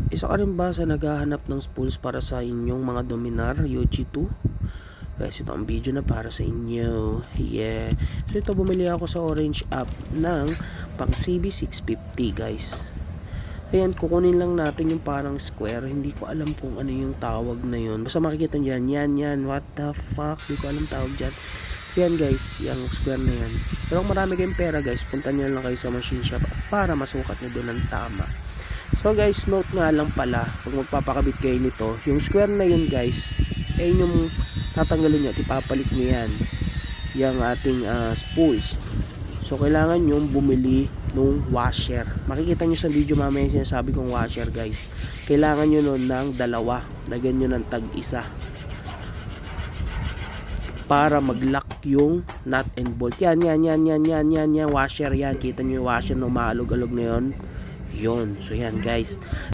Isa ka rin ba sa naghahanap ng spools para sa inyong mga Dominar UG2? Guys, ito ang video na para sa inyo. Yeah. So ito, bumili ako sa Orange app ng pang CB650 guys. Ayan, kukunin lang natin yung parang square. Hindi ko alam kung ano yung tawag na yun. Basta makikita nyo yan. What the fuck? Hindi ko alam tawag dyan. Yan guys, yung square na yan. Pero kung marami kayong pera guys, punta nyo lang kayo sa machine shop para masukat nyo doon ng tama. So guys, note nga lang pala, kung magpapakabit kayo nito, yung square na yun guys, yung tatanggalin nyo at ipapalit nyo yan, yung ating spools. So kailangan nyo bumili nung washer. Makikita nyo sa video mamaya yung sinasabi kong washer guys. Kailangan nyo nun ng dalawa, lagyan nyo ng tag-isa para mag-lock yung nut and bolt. Yan, washer yan. Kita nyo yung washer na umaalog-alog na yun. Yun. So yan guys.